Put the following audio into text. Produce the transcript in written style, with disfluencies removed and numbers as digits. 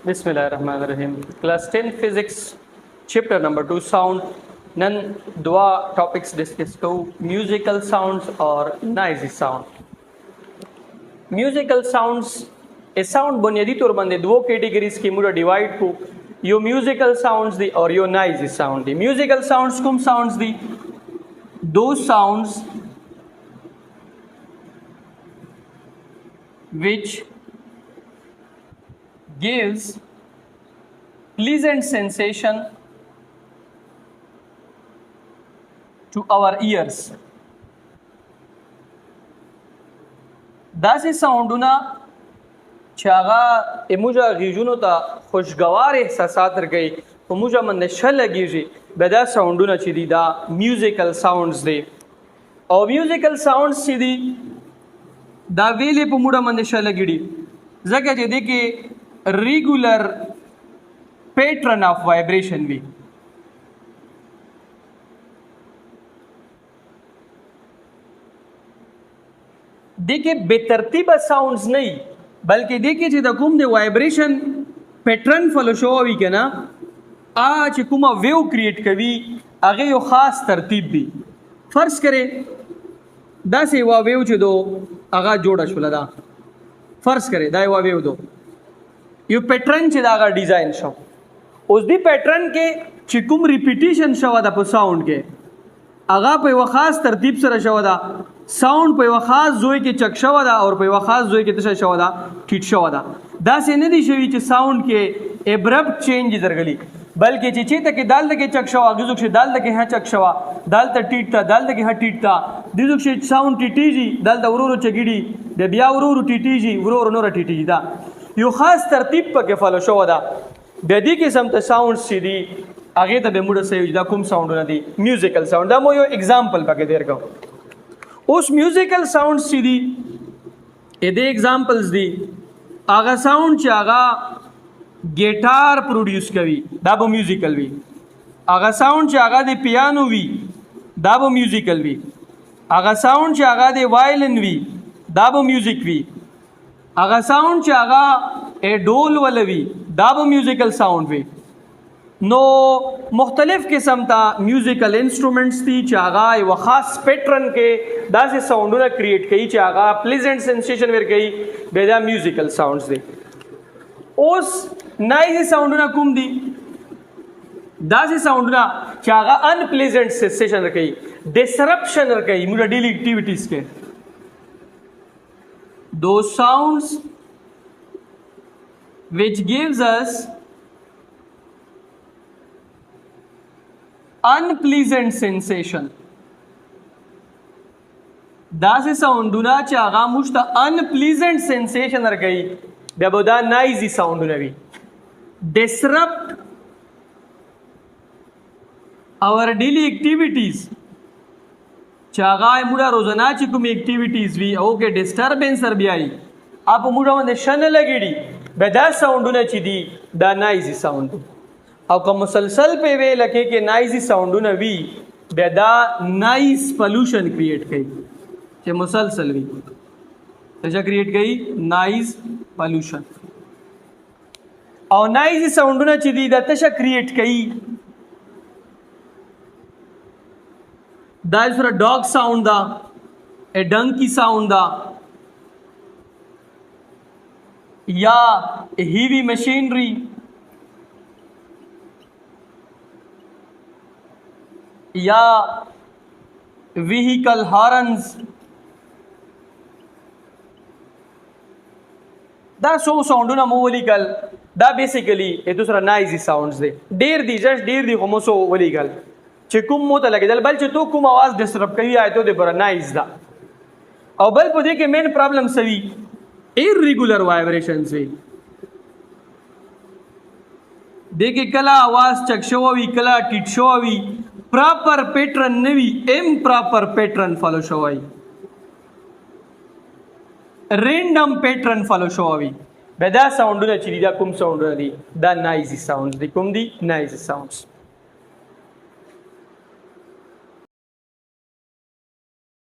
Bismillahirrahmanirrahim. Class 10 Physics, chapter number 2 Sound. Nan dua topics discuss to musical sounds or noisy sound. Musical sounds a sound बुनियादी तौर बंदे दो कैटेगरीज की मुझे डिवाइड को यो musical sounds दी और यो noisy sound दी. Musical sounds कुम sounds दी those sounds which gives pleasant sensation to our ears. داسې ساوندونه چې هغه موږ غیږونو ته خوشګوار احساسات ورکوي په موږ باندې ښه لګېږي بیا دا ساوندونه چې دي دا میوزیکل ساوندز دی او میوزیکل ساوندز چې دي دا ویلې په موږ باندې ښه لګېږي ځکه چې دې کې ریګولر پیټرن آف وایبریشن وي دیکھیں بے ترتیبه ساوندز نه بلکې دیکھیں چې د کوم د وایبریشن پیټرن فالو شوی کنه چې کومه ویو کریټ کوي هغه یو خاص ترتیب دی فرض کرے دا سه وا ویو چې دو هغه جوړه شول دا فرض کرے دا وا ویو دو یو پیټرن چې دا هغه ډیزاین شو اوس دی پیټرن کې چې کوم ریپیټیشن شو دا په ساوند کې هغه په یو خاص ترتیب سره شو دا ساوند په یو خاص ځای کې چک شو دا او په یو خاص ځای کې څه شو دا ټیټ شو دا دا څه نه دی شوی چې ساوند کې ابرپټ چینج درغلی بلکې چې ته کې دال کې چک شو هغه ځکه دال کې ها چک شو دال ته ټیټ تا دال کې ها ټیټ تا د ځکه ساوند ټیټیږي دال د ورورو چګړي د بیا ورورو ټیټیږي ورورو نور ټیټیږي دا یو خاص ترتیب پکې فالو شو دا د دې قسم ته ساوند سي دي هغه ته به موږ سوي دا کوم ساوندونه دي میوزیکل ساوند دا مو یو اگزامپل پکې درکو اوس میوزیکل ساوندز چې دي اې د ایگزامپلز دي هغه ساوند چې هغه ګیټار پروډیوس کوي دا به میوزیکل وي هغه ساوند چې هغه د پیانو وي دا به میوزیکل وي هغه ساوند چې هغه د وایلن وي دا به میوزیک وي هغه ساوند چې هغه ډول ولوي دا به میوزیکل ساوند وي نو مختلف قسم تا میوزیکل انسټرومنټس دي چې هغه یو خاص پیټرن کې داسې ساوندونه کریټ کوي چې هغه پلیزنٹ سنسیشن ورکوي بیا دا میوزیکل ساوندز دي اوس نایزي ساوندونه کوم دي داسې ساوندونه چې هغه ان پلیزنٹ سنسیشن ورکوي ډسرپشن ورکوي موږ ډیلی اکټیویټیز کې those sounds which gives us unpleasant sensation دا سه ساوندونه چې هغه موږ ته unpleasant sensation ورکوي بیا به دا نایزي ساوندونه وي disrupt our daily activities چې هغه موږ روزانه چې کوم اکټیویټیز وي او کې ډسټربنس ور بیاي اپ موږ باندې شنه لګیږي به دا ساوندونه چې دي دا نایزي ساوند او که مسلسل په وی لکه کې نایزي ساوندونه وي بیا دا نایز پولوشن کریټ کوي چې مسلسل وي څه کریټ کوي نایز پولوشن او نایزي ساوندونه چې دي دا څه کریټ کوي دا سره ډاګ ساوند دا ا ډنکی ساوند دا یا هیوی مشینری یا ویہیکل ہارنز دا سو ساوندونه مو ولیکل دا بیسیکلی ایتو سره نایزي ساوندز دي ډیر دي جسټ ډیر دي خو مو سو ولیکل چې کوم مو ته لګیدل بل چې تو کوم आवाज ډسټرب کوي ایتو د پر نایز دا او بل په دې کې مین پرابلم سوي irregular vibrations وي دیکھیں کلا आवाज چک شو وی کلا ټیټ شو وی پراپر پیټرن نوی امپراپر پیټرن فالو شوی رینډم پیټرن فالو شوی به دا ساوندونه چې دا کوم ساوندونه دي دا نایزي ساوندز دي کوم دي نایزي ساوندز